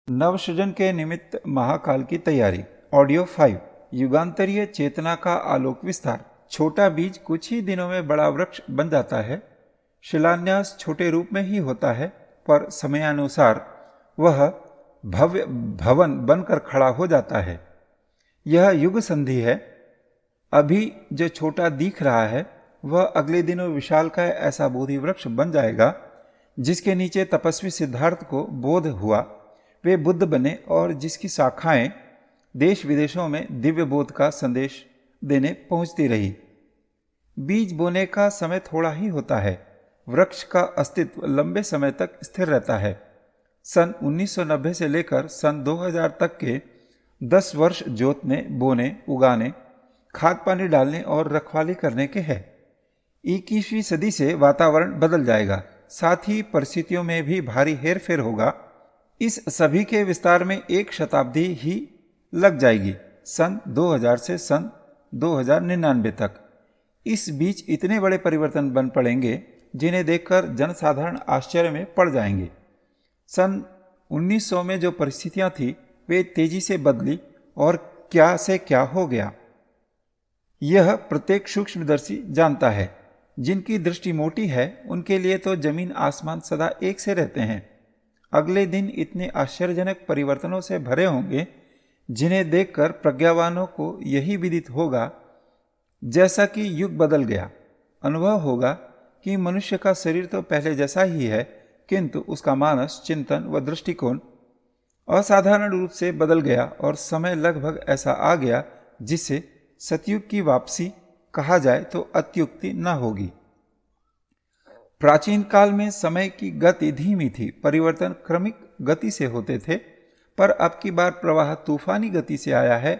नवसृजन के निमित्त महाकाल की तैयारी। ऑडियो 5। युगांतरीय चेतना का आलोक विस्तार। छोटा बीज कुछ ही दिनों में बड़ा वृक्ष बन जाता है। शिलान्यास छोटे रूप में ही होता है, पर समयानुसार वह भव्य भवन बनकर खड़ा हो जाता है। यह युग संधि है। अभी जो छोटा दिख रहा है वह अगले दिनों विशालकाय ऐसा बोधि वृक्ष बन जाएगा जिसके नीचे तपस्वी सिद्धार्थ को बोध हुआ, वे बुद्ध बने और जिसकी शाखाएं देश विदेशों में दिव्य बोध का संदेश देने पहुंचती रही। बीज बोने का समय थोड़ा ही होता है, वृक्ष का अस्तित्व लंबे समय तक स्थिर रहता है। सन 1990 से लेकर सन 2000 तक के 10 वर्ष जोतने, बोने, उगाने, खाद पानी डालने और रखवाली करने के हैं। 21वीं सदी से वातावरण बदल जाएगा, साथ ही परिस्थितियों में भी भारी हेरफेर होगा। इस सभी के विस्तार में एक शताब्दी ही लग जाएगी, सन 2000 से सन 2099 तक। इस बीच इतने बड़े परिवर्तन बन पड़ेंगे जिन्हें देखकर जनसाधारण आश्चर्य में पड़ जाएंगे। सन 1900 में जो परिस्थितियां थी वे तेजी से बदली और क्या से क्या हो गया, यह प्रत्येक सूक्ष्मदर्शी जानता है। जिनकी दृष्टि मोटी है उनके लिए तो जमीन आसमान सदा एक से रहते हैं। अगले दिन इतने आश्चर्यजनक परिवर्तनों से भरे होंगे जिन्हें देखकर प्रज्ञावानों को यही विदित होगा जैसा कि युग बदल गया। अनुभव होगा कि मनुष्य का शरीर तो पहले जैसा ही है, किंतु उसका मानस, चिंतन व दृष्टिकोण असाधारण रूप से बदल गया और समय लगभग ऐसा आ गया जिसे सतयुग की वापसी कहा जाए तो अत्युक्ति न होगी। प्राचीन काल में समय की गति धीमी थी, परिवर्तन क्रमिक गति से होते थे, पर अब की बार प्रवाह तूफानी गति से आया है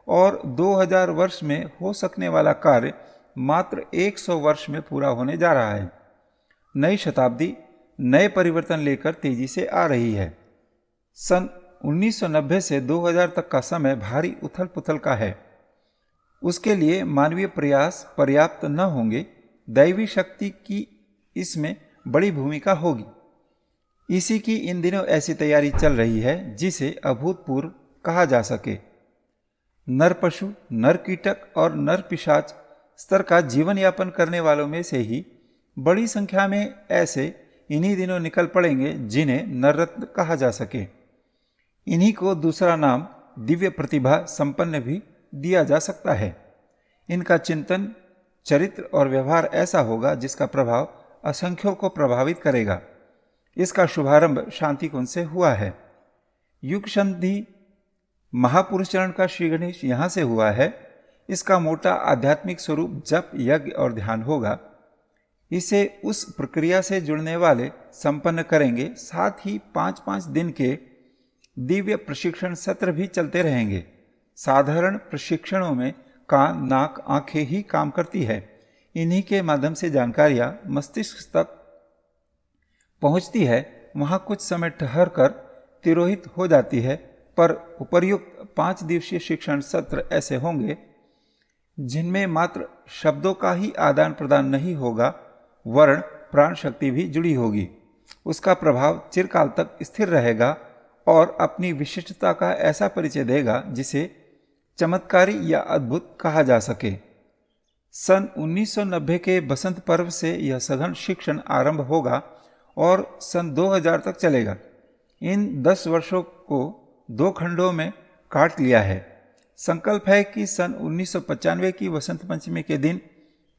और 2000 वर्ष में हो सकने वाला कार्य मात्र 100 वर्ष में पूरा होने जा रहा है। नई शताब्दी नए परिवर्तन लेकर तेजी से आ रही है। सन 1990 से 2000 तक का समय भारी उथल पुथल का है। उसके लिए मानवीय प्रयास पर्याप्त न होंगे, दैवी शक्ति की इसमें बड़ी भूमिका होगी। इसी की इन दिनों ऐसी तैयारी चल रही है जिसे अभूतपूर्व कहा जा सके। नर पशु, नर कीटक और नर पिशाच स्तर का जीवन यापन करने वालों में से ही बड़ी संख्या में ऐसे इन्हीं दिनों निकल पड़ेंगे जिन्हें नररत्न कहा जा सके। इन्हीं को दूसरा नाम दिव्य प्रतिभा संपन्न भी दिया जा सकता है। इनका चिंतन, चरित्र और व्यवहार ऐसा होगा जिसका प्रभाव असंख्यों को प्रभावित करेगा। इसका शुभारंभ शांति कुंज से हुआ है। युग संधि महापुरुष चरण का श्री गणेश यहाँ से हुआ है। इसका मोटा आध्यात्मिक स्वरूप जप, यज्ञ और ध्यान होगा। इसे उस प्रक्रिया से जुड़ने वाले संपन्न करेंगे। साथ ही 5-5 दिन के दिव्य प्रशिक्षण सत्र भी चलते रहेंगे। साधारण प्रशिक्षणों में कान, नाक, आंखें ही काम करती है। इन्हीं के माध्यम से जानकारियां मस्तिष्क तक पहुंचती है। वहां कुछ समय ठहर कर तिरोहित हो जाती है, पर उपर्युक्त 5 दिवसीय शिक्षण सत्र ऐसे होंगे जिनमें मात्र शब्दों का ही आदान प्रदान नहीं होगा, वर्ण प्राण शक्ति भी जुड़ी होगी। उसका प्रभाव चिरकाल तक स्थिर रहेगा और अपनी विशिष्टता का ऐसा परिचय देगा जिसे चमत्कारी या अद्भुत कहा जा सके। सन 1990 के बसंत पर्व से यह सघन शिक्षण आरंभ होगा और सन 2000 तक चलेगा। इन 10 वर्षों को 2 खंडों में काट लिया है। संकल्प है कि सन 1995 की वसंत पंचमी के दिन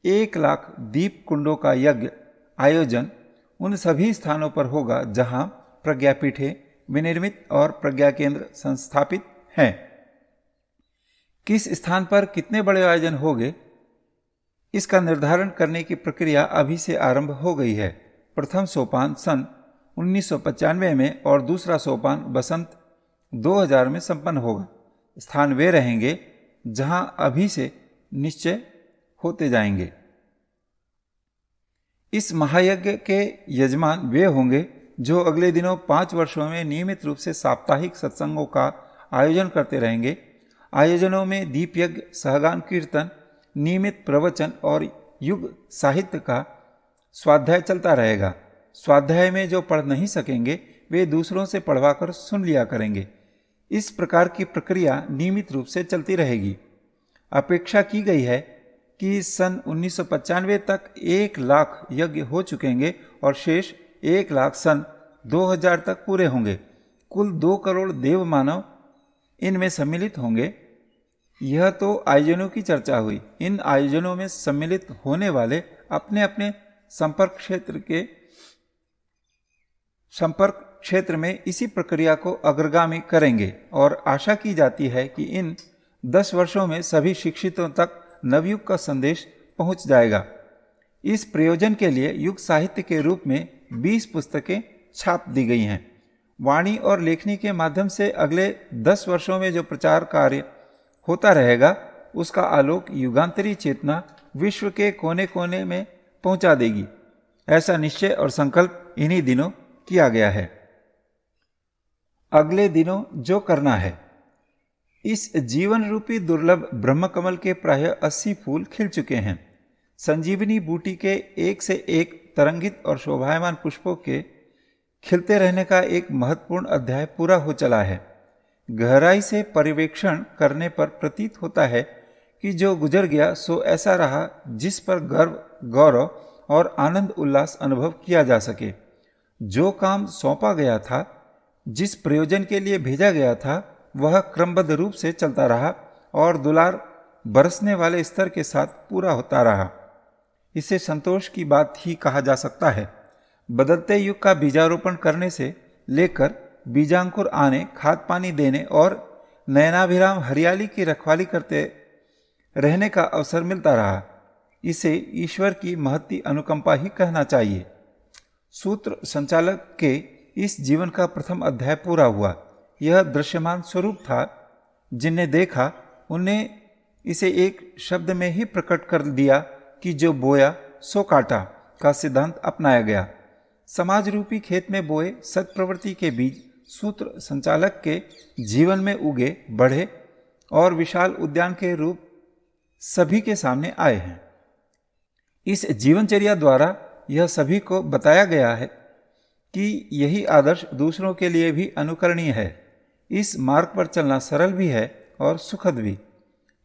1 लाख दीप कुंडों का यज्ञ आयोजन उन सभी स्थानों पर होगा जहां प्रज्ञापीठें विनिर्मित और प्रज्ञा केंद्र संस्थापित हैं। किस स्थान पर कितने बड़े आयोजन होंगे, इसका निर्धारण करने की प्रक्रिया अभी से आरंभ हो गई है। प्रथम सोपान सन 1995 में और दूसरा सोपान बसंत 2000 में संपन्न होगा। स्थान वे रहेंगे जहां अभी से निश्चय होते जाएंगे। इस महायज्ञ के यजमान वे होंगे जो अगले दिनों 5 वर्षों में नियमित रूप से साप्ताहिक सत्संगों का आयोजन करते रहेंगे। आयोजनों में दीप यज्ञ, सहगान कीर्तन, नियमित प्रवचन और युग साहित्य का स्वाध्याय चलता रहेगा। स्वाध्याय में जो पढ़ नहीं सकेंगे वे दूसरों से पढ़वाकर सुन लिया करेंगे। इस प्रकार की प्रक्रिया नियमित रूप से चलती रहेगी। अपेक्षा की गई है कि सन 1995 तक 1,00,000 यज्ञ हो चुकेंगे और शेष 1,00,000 सन 2000 तक पूरे होंगे। कुल 2 करोड़ देव मानव इनमें सम्मिलित होंगे। यह तो आयोजनों की चर्चा हुई। इन आयोजनों में सम्मिलित होने वाले अपने अपने संपर्क क्षेत्र में इसी प्रक्रिया को अग्रगामी करेंगे और आशा की जाती है कि इन 10 वर्षों में सभी शिक्षितों तक नवयुग का संदेश पहुंच जाएगा। इस प्रयोजन के लिए युग साहित्य के रूप में 20 पुस्तकें छाप दी गई हैं। वाणी और लेखनी के माध्यम से अगले 10 वर्षों में जो प्रचार कार्य होता रहेगा, उसका आलोक युगांतरी चेतना विश्व के कोने कोने में पहुंचा देगी। ऐसा निश्चय और संकल्प इन्हीं दिनों किया गया है। अगले दिनों जो करना है। इस जीवन रूपी दुर्लभ ब्रह्मकमल के प्रायः 80 फूल खिल चुके हैं। संजीवनी बूटी के एक से एक तरंगित और शोभायमान पुष्पों के खिलते रहने का एक महत्वपूर्ण अध्याय पूरा हो चला है। गहराई से पर्यवेक्षण करने पर प्रतीत होता है कि जो गुजर गया सो ऐसा रहा जिस पर गर्व, गौरव और आनंद उल्लास अनुभव किया जा सके। जो काम सौंपा गया था, जिस प्रयोजन के लिए भेजा गया था, वह क्रमबद्ध रूप से चलता रहा और दुलार बरसने वाले स्तर के साथ पूरा होता रहा। इसे संतोष की बात ही कहा जा सकता है। बदलते युग का बीजारोपण करने से लेकर बीजांकुर आने, खाद पानी देने और नयनाभिराम हरियाली की रखवाली करते रहने का अवसर मिलता रहा। इसे ईश्वर की महती अनुकंपा ही कहना चाहिए। सूत्र संचालक के इस जीवन का प्रथम अध्याय पूरा हुआ। यह दृश्यमान स्वरूप था। जिन्हें देखा उन्हें इसे एक शब्द में ही प्रकट कर दिया कि जो बोया सो काटा का सिद्धांत अपनाया गया। समाज रूपी खेत में बोए सत्प्रवृत्ति के बीज सूत्र संचालक के जीवन में उगे, बढ़े और विशाल उद्यान के रूप सभी के सामने आए हैं। इस जीवनचर्या द्वारा यह सभी को बताया गया है कि यही आदर्श दूसरों के लिए भी अनुकरणीय है। इस मार्ग पर चलना सरल भी है और सुखद भी।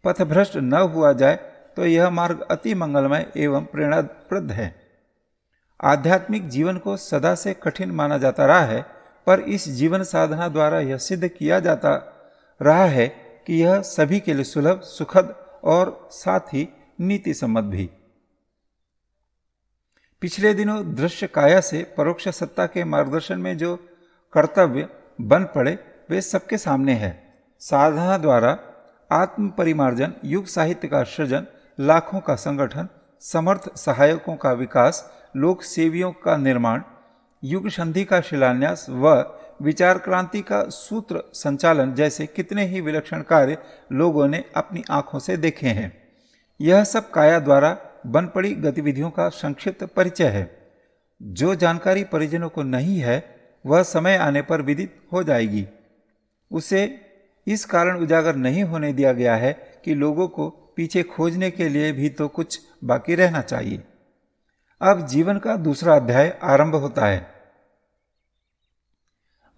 पथभ्रष्ट न हुआ जाए तो यह मार्ग अति मंगलमय एवं प्रेरणाप्रद है। आध्यात्मिक जीवन को सदा से कठिन माना जाता रहा है, पर इस जीवन साधना द्वारा यह सिद्ध किया जाता रहा है कि यह सभी के लिए सुलभ, सुखद और साथ ही नीति सम्मत भी। पिछले दिनों दृश्य काया से परोक्ष सत्ता के मार्गदर्शन में जो कर्तव्य बन पड़े वे सबके सामने है। साधना द्वारा आत्म परिमार्जन, युग साहित्य का सृजन, लाखों का संगठन, समर्थ सहायकों का विकास, लोक सेवियों का निर्माण, युग संधि का शिलान्यास व विचार क्रांति का सूत्र संचालन जैसे कितने ही विलक्षण कार्य लोगों ने अपनी आंखों से देखे हैं। यह सब काया द्वारा बन पड़ी गतिविधियों का संक्षिप्त परिचय है। जो जानकारी परिजनों को नहीं है वह समय आने पर विदित हो जाएगी। उसे इस कारण उजागर नहीं होने दिया गया है कि लोगों को पीछे खोजने के लिए भी तो कुछ बाकी रहना चाहिए। अब जीवन का दूसरा अध्याय आरंभ होता है।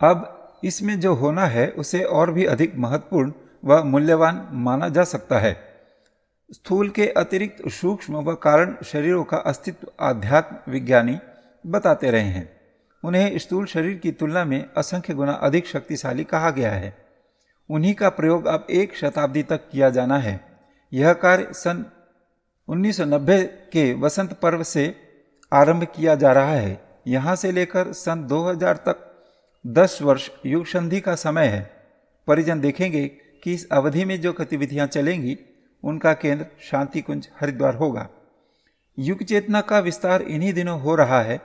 अब इसमें जो होना है उसे और भी अधिक महत्वपूर्ण व मूल्यवान माना जा सकता है। स्थूल के अतिरिक्त सूक्ष्म व कारण शरीरों का अस्तित्व आध्यात्म विज्ञानी बताते रहे हैं। उन्हें स्थूल शरीर की तुलना में असंख्य गुना अधिक शक्तिशाली कहा गया है। उन्हीं का प्रयोग अब 1 शताब्दी तक किया जाना है। यह कार्य सन 1990 के वसंत पर्व से आरंभ किया जा रहा है। यहाँ से लेकर सन 2000 तक 10 वर्ष युग संधि का समय है। परिजन देखेंगे कि इस अवधि में जो गतिविधियां चलेंगी उनका केंद्र शांति कुंज हरिद्वार होगा। युग चेतना का विस्तार इन्हीं दिनों हो रहा है।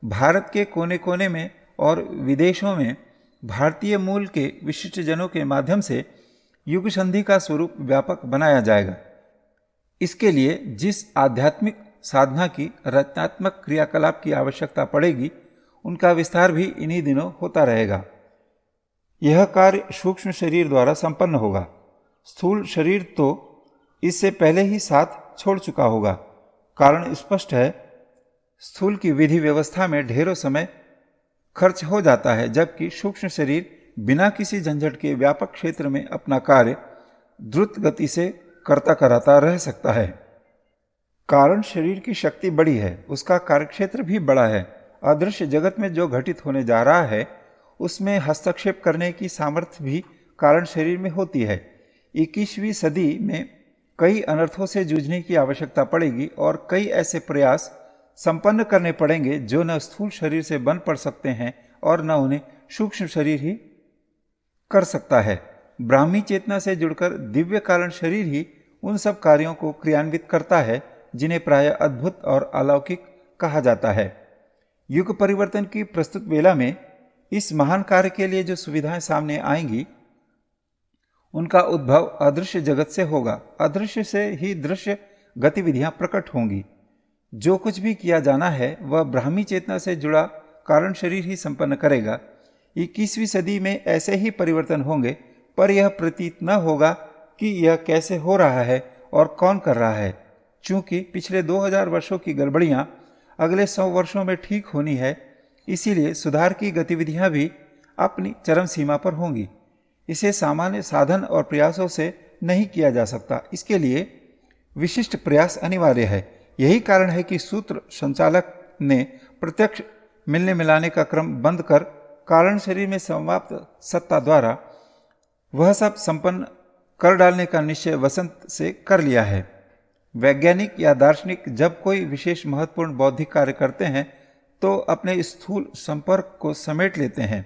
भारत के कोने कोने में और विदेशों में भारतीय मूल के विशिष्ट जनों के माध्यम से युग संधि का स्वरूप व्यापक बनाया जाएगा। इसके लिए जिस आध्यात्मिक साधना की रचनात्मक क्रियाकलाप की आवश्यकता पड़ेगी उनका विस्तार भी इन्हीं दिनों होता रहेगा। यह कार्य सूक्ष्म शरीर द्वारा संपन्न होगा। स्थूल शरीर तो इससे पहले ही साथ छोड़ चुका होगा। कारण स्पष्ट है। स्थूल की विधि व्यवस्था में ढेरों समय खर्च हो जाता है, जबकि सूक्ष्म शरीर बिना किसी झंझट के व्यापक क्षेत्र में अपना कार्य द्रुत गति से करता कराता रह सकता है। कारण शरीर की शक्ति बड़ी है, उसका कार्यक्षेत्र भी बड़ा है। अदृश्य जगत में जो घटित होने जा रहा है उसमें हस्तक्षेप करने की सामर्थ्य भी कारण शरीर में होती है। 21वीं सदी में कई अनर्थों से जूझने की आवश्यकता पड़ेगी और कई ऐसे प्रयास संपन्न करने पड़ेंगे जो न स्थूल शरीर से बन पड़ सकते हैं और न उन्हें सूक्ष्म शरीर ही कर सकता है। ब्राह्मी चेतना से जुड़कर दिव्य कारण शरीर ही उन सब कार्यों को क्रियान्वित करता है जिन्हें प्रायः अद्भुत और अलौकिक कहा जाता है। युग परिवर्तन की प्रस्तुत वेला में इस महान कार्य के लिए जो सुविधाएं सामने आएंगी उनका उद्भव अदृश्य जगत से होगा। अदृश्य से ही दृश्य गतिविधियां प्रकट होंगी। जो कुछ भी किया जाना है वह ब्राह्मी चेतना से जुड़ा कारण शरीर ही संपन्न करेगा। 21वीं सदी में ऐसे ही परिवर्तन होंगे, पर यह प्रतीत न होगा कि यह कैसे हो रहा है और कौन कर रहा है। चूंकि पिछले 2000 वर्षों की गड़बड़ियां अगले 100 वर्षों में ठीक होनी है, इसीलिए सुधार की गतिविधियां भी अपनी चरम सीमा पर होंगी। इसे सामान्य साधन और प्रयासों से नहीं किया जा सकता। इसके लिए विशिष्ट प्रयास अनिवार्य है। यही कारण है कि सूत्र संचालक ने प्रत्यक्ष मिलने मिलाने का क्रम बंद कर कारण शरीर में समाप्त सत्ता द्वारा वह सब संपन्न कर डालने का निश्चय वसंत से कर लिया है। वैज्ञानिक या दार्शनिक जब कोई विशेष महत्वपूर्ण बौद्धिक कार्य करते हैं तो अपने स्थूल संपर्क को समेट लेते हैं।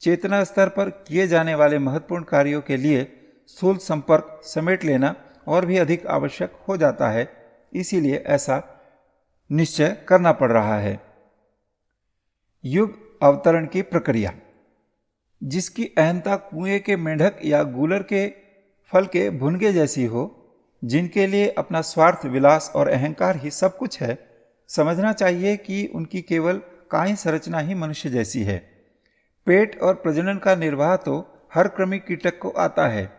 चेतना स्तर पर किए जाने वाले महत्वपूर्ण कार्यों के लिए स्थूल संपर्क समेट लेना और भी अधिक आवश्यक हो जाता है, इसीलिए ऐसा निश्चय करना पड़ रहा है। युग अवतरण की प्रक्रिया, जिसकी अहंता कुएं के मेंढक या गूलर के फल के भुनगे जैसी हो, जिनके लिए अपना स्वार्थ, विलास और अहंकार ही सब कुछ है, समझना चाहिए कि उनकी केवल कायिक संरचना ही मनुष्य जैसी है। पेट और प्रजनन का निर्वाह तो हर कृमि कीटक को आता है।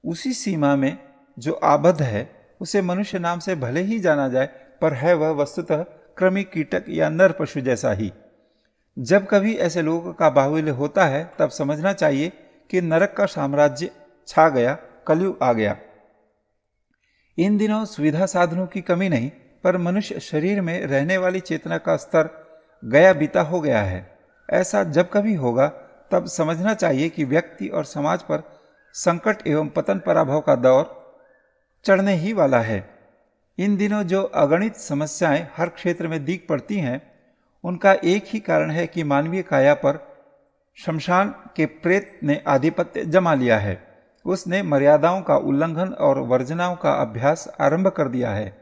उसी सीमा में जो आबद्ध है उसे मनुष्य नाम से भले ही जाना जाए, पर है वह वस्तुतः कृमि कीटक या नर पशु जैसा ही। जब कभी ऐसे लोगों का बाहुल्य होता है तब समझना चाहिए कि नरक का साम्राज्य छा गया, कलयुग आ गया। इन दिनों सुविधा साधनों की कमी नहीं, पर मनुष्य शरीर में रहने वाली चेतना का स्तर गया बीता हो गया है। ऐसा जब कभी होगा तब समझना चाहिए कि व्यक्ति और समाज पर संकट एवं पतन पराभव का दौर चढ़ने ही वाला है। इन दिनों जो अगणित समस्याएं हर क्षेत्र में दिख पड़ती हैं, उनका एक ही कारण है कि मानवीय काया पर शमशान के प्रेत ने आधिपत्य जमा लिया है। उसने मर्यादाओं का उल्लंघन और वर्जनाओं का अभ्यास आरंभ कर दिया है।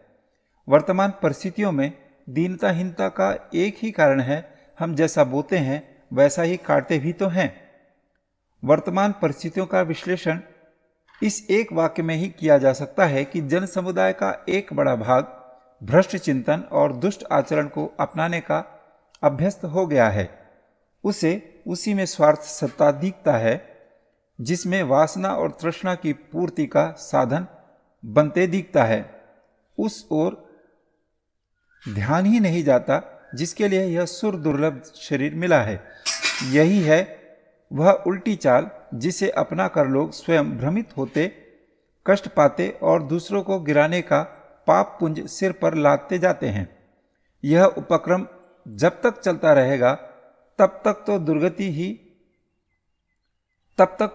वर्तमान परिस्थितियों में दीनताहीनता का एक ही कारण है, हम जैसा बोते हैं वैसा ही काटते भी तो हैं। वर्तमान परिस्थितियों का विश्लेषण इस एक वाक्य में ही किया जा सकता है कि जन समुदाय का एक बड़ा भाग भ्रष्ट चिंतन और दुष्ट आचरण को अपनाने का अभ्यस्त हो गया है। उसे उसी में स्वार्थ सत्ता दिखता है, जिसमें वासना और तृष्णा की पूर्ति का साधन बनते दिखता है। उस ओर ध्यान ही नहीं जाता जिसके लिए यह सुर दुर्लभ शरीर मिला है। यही है वह उल्टी चाल जिसे अपना कर लोग स्वयं भ्रमित होते, कष्ट पाते और दूसरों को गिराने का पाप पुंज सिर पर लादते जाते हैं। यह उपक्रम जब तक चलता रहेगा तब तक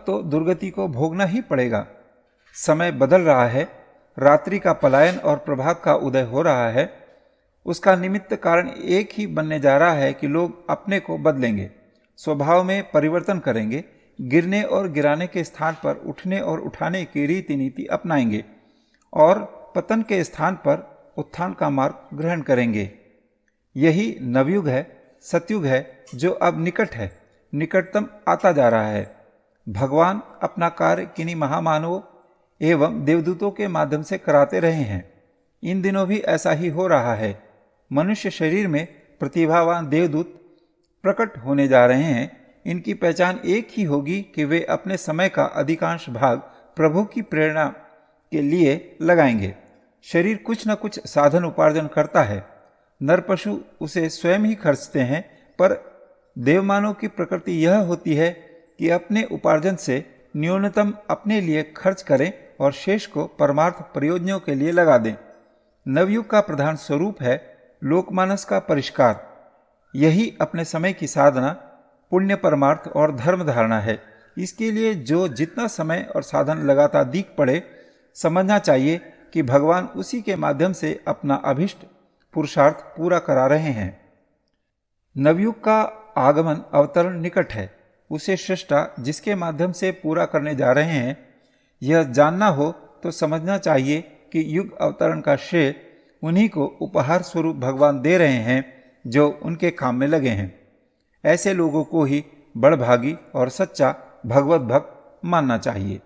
तो दुर्गति को भोगना ही पड़ेगा। समय बदल रहा है, रात्रि का पलायन और प्रभात का उदय हो रहा है। उसका निमित्त कारण एक ही बनने जा रहा है कि लोग अपने को बदलेंगे, स्वभाव में परिवर्तन करेंगे, गिरने और गिराने के स्थान पर उठने और उठाने की रीति नीति अपनाएंगे और पतन के स्थान पर उत्थान का मार्ग ग्रहण करेंगे। यही नवयुग है, सतयुग है, जो अब निकट है, निकटतम आता जा रहा है। भगवान अपना कार्य किन्हीं महामानवों एवं देवदूतों के माध्यम से कराते रहे हैं। इन दिनों भी ऐसा ही हो रहा है। मनुष्य शरीर में प्रतिभावान देवदूत प्रकट होने जा रहे हैं। इनकी पहचान एक ही होगी कि वे अपने समय का अधिकांश भाग प्रभु की प्रेरणा के लिए लगाएंगे। शरीर कुछ न कुछ साधन उपार्जन करता है। नर पशु उसे स्वयं ही खर्चते हैं, पर देवमानव की प्रकृति यह होती है कि अपने उपार्जन से न्यूनतम अपने लिए खर्च करें और शेष को परमार्थ प्रयोजनों के लिए लगा दें। नवयुग का प्रधान स्वरूप है लोकमानस का परिष्कार। यही अपने समय की साधना, पुण्य, परमार्थ और धर्म धारणा है। इसके लिए जो जितना समय और साधन लगाता दिख पड़े, समझना चाहिए कि भगवान उसी के माध्यम से अपना अभिष्ट पुरुषार्थ पूरा करा रहे हैं। नवयुग का आगमन अवतरण निकट है। उसे सृष्टा जिसके माध्यम से पूरा करने जा रहे हैं, यह जानना हो तो समझना चाहिए कि युग अवतरण का श्रेय उन्हीं को उपहार स्वरूप भगवान दे रहे हैं जो उनके काम में लगे हैं। ऐसे लोगों को ही बड़भागी और सच्चा भगवत भक्त मानना चाहिए।